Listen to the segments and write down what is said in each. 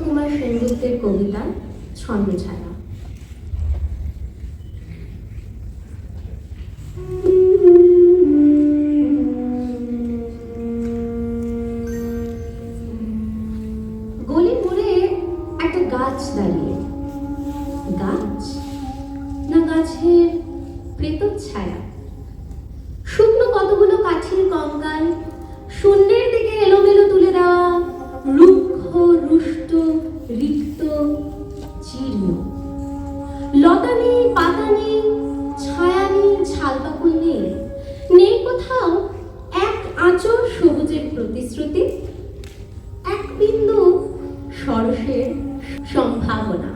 কুমার সেনগুপ্তের কবিতা ছন্নছায়া। গলির মোড়ে একটা গাছ দাঁড়িয়ে, গাছ না গাছের প্রেতচ্ছায়া। শুকনো কতগুলো কাঠের কঙ্কাল শূন্যের দিকে এলোমেলো তুলে দেওয়া, রুক্ষ রুষ্ট রিক্ত জীর্ণ। লতা নেই, পাতা নেই, ছায়া নেই, ছালপাকুল নেই, নেই কোথাও এক আঁচড় সবুজের প্রতিশ্রুতি, এক বিন্দু সরসের সম্ভাবনা।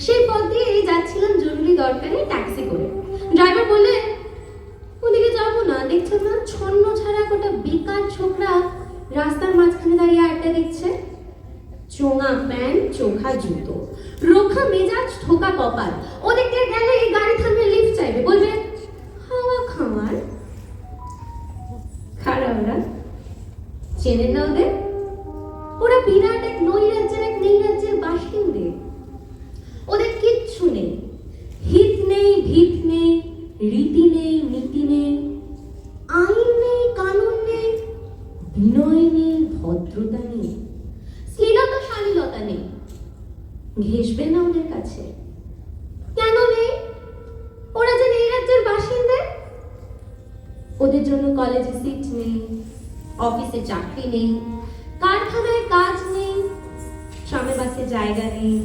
সেই পথ দিয়ে যাচ্ছিলাম জরুরি দরকারে ট্যাক্সি করে। ড্রাইভার বলে, ওদিকে যাবো না, দেখছেন না ছন্ন ছাড়া গোটা বেকার ছোকরা রাস্তার মাঝখানে দাঁড়িয়ে আড্ডা দিচ্ছে। চোঙা প্যান্ট, চোখা জুতো, রোখা মেজাজ, ঠোকা কপাল। ওদিক দিয়ে গেলে এই গাড়ি থামলে লিফট চাইবে, বলবে হাওয়া খাওয়ার। খারাপ ওরা, চেনেন না ওদের? ওরা বিরাট এক নৈরাজ্যের এক নৈরাজ্যের বাসিন্দে। ওদের কিচ্ছু নেই, হিত নেই, ভিত নেই, রীতি নেই, নীতি নেই, আইন নেই, কানুন নেই, বিনয় নেই, ভদ্রতা নেই, শ্লীলতা শালীলতা নেই। ঘেঁষবে না ওদের কাছে? কেন নেই? ওরা যে নৈরাজ্যের বাসিন্দে। ওদের জন্য কলেজে সিট নেই, অফিসে চাকরি নেই, কারখানায় কাজ নেই, ট্রামে বাসে জায়গা নেই,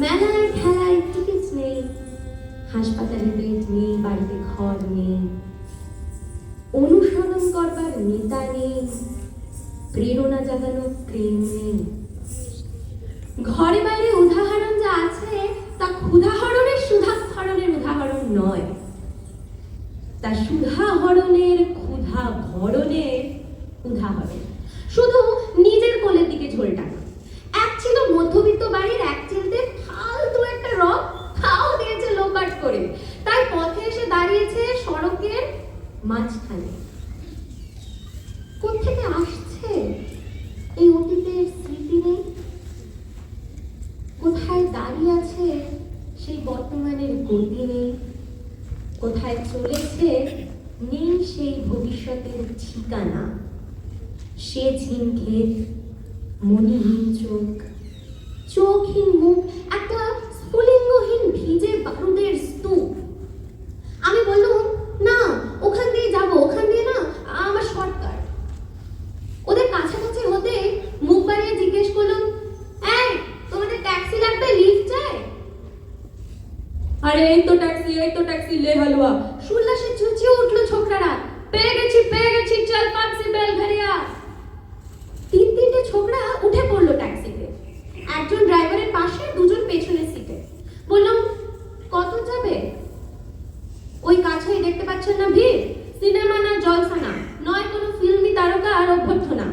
মেলায় খেলায় টিকিট নেই, হাসপাতালে বেড নেই, বাড়িতে ঘর নেই, অনুসরণ করবার নেতা নেই, প্রেরণা জাগানো প্রেম নেই। ঘরে বাইরে উদাহরণ যা আছে তা ক্ষুধাহরণের সুধাহরণের উদাহরণ নয়, তা সুধাহরণের ক্ষুধা ভরণের উদাহরণ। শুধু নিজের কোলের দিকে ঝোল টানা। এক ছিল মধ্যবিত্ত বাড়ির এক চিলতে ফালতু একটা রক, খাও দিয়েছে লোপাট করে, তাই পথে এসে দাঁড়িয়েছে সড়কের মাঝখানে। কোত্থেকে আসছে এই অতীতের স্মৃতি নেই? কোথায় দাঁড়িয়ে আছে সেই বর্তমানের গতি নেই? কোথায় চলেছে নেই সেই ভবিষ্যতের ঠিকানা। সে ঝিমঘেট, মনিহীন চোখ, চোখহীন মুখ, একটা স্ফুলিঙ্গহীন ভিজে বারুদের স্তূপ। আমি বললাম, না ওখান দিয়ে যাবো, ওখান দিয়ে না আমার শর্টকাট। ওদের কাছাকাছি হতে মুখ বাড়িয়ে জিজ্ঞেস করলাম, এই তোমাদের ট্যাক্সি লাগবে, লিফট চাই? আরে এই তো ট্যাক্সি লে হালুয়া। শুনলাসে চেঁচিয়ে উঠলো ছোকরারা, পেয়ে গেছি চল পাকসি বেল ঘরিয়া। তিনটে ছোকরা উঠে পড়লো ট্যাক্সিতে, একজন ড্রাইভারের পাশে, দুজন পেছনের সিটে। বললাম, কত যাবে? ওই কাছেই দেখতে পাচ্ছেন না ভিড়, সিনেমা না জলসা না, নয় কোনো ফিল্মি তারকা আর অভ্যর্থনা।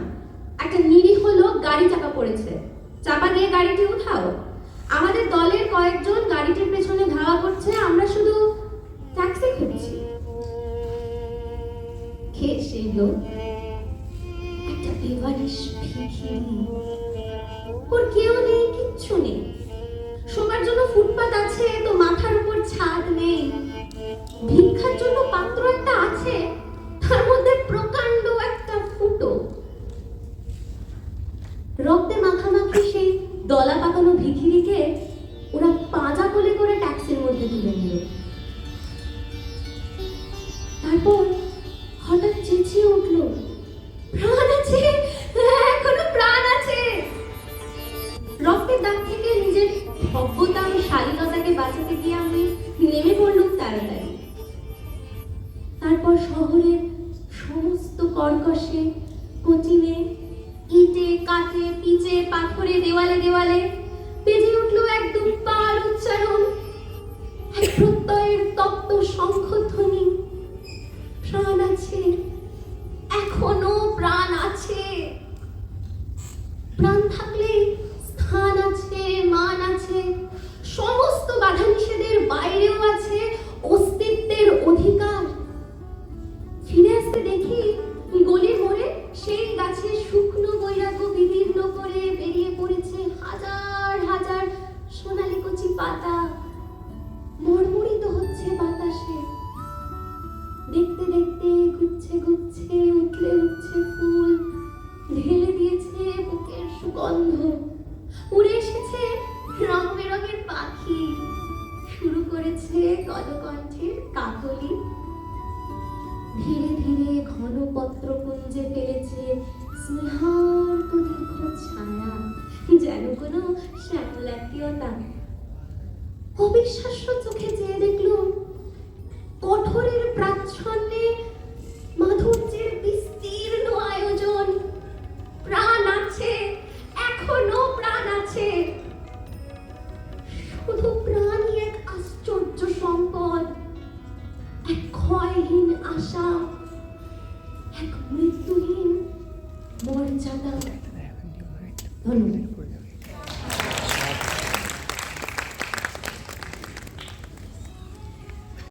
একটা নিরীহ লোক গাড়ি চাপা পড়েছে, চাপা দিয়ে গাড়িটি উঠাও। আমাদের দলের কয়েকজন গাড়িটির পেছনে ধাওয়া করছে, আমরা শুধু ট্যাক্সি খুঁজছি। কে সেই লোক? একটা বেওয়ারিশ ভিখিরি। ওর কেউ নেই, কিচ্ছু নেই। শোবার জন্য ফুটপাত আছে তো মাথার উপর ছাদ নেই। ভিক্ষার জন্য পাত্র একটা আছে, তার মধ্যে প্রকাণ্ড একটা ফুটো। রক্তে মাখামাখি সেই দলা পাকানো ভিখিরিকে ওরা পাজা কোলে করে ট্যাক্সির মধ্যে তুলে নিল। তারপর হঠাৎ চেঁচিয়ে উঠল, প্রাণ আছে, এখনো প্রাণ আছে। রক্তের দাগ থেকে নিজের ভব্যতা ও শালীনতাকে বাঁচাতে গিয়ে আমি নেমে পড়লাম তাড়াতাড়ি। তারপর শহরের সমস্ত কর্কশে, কঠিনে, ইটে, কাঠে, পিচে, পাথরে, দেওয়ালে দেওয়ালে বেজে উঠল এক দুপ্পার উচ্চারণ, এক প্রত্যয়ের তপ্ত শঙ্খধ্বনি। প্রাণ আছে, এখনো প্রাণ আছে। প্রাণ থাকলে স্থান আছে, মান আছে, সমস্ত বাধা নিষেধের বাইরেও আছে অস্তিত্বের অধিকার। ফিরে আসতে দেখি গলির মোড়ে সেই গাছের শুকনো বৈরাগ অবিশ্বাস্য চোখে চেয়ে দেখলুম কঠোরের প্রাচ্ছন্নে মাধুর্যের বিস্তীর্ণ আয়োজন। প্রাণ আছে, এখনো প্রাণ আছে, শুধু প্রাণই এক আশ্চর্য সম্পদ, এক ক্ষয়হীন আশা, এক মৃত্যুহীন মর্যাদা। ধন্যবাদ।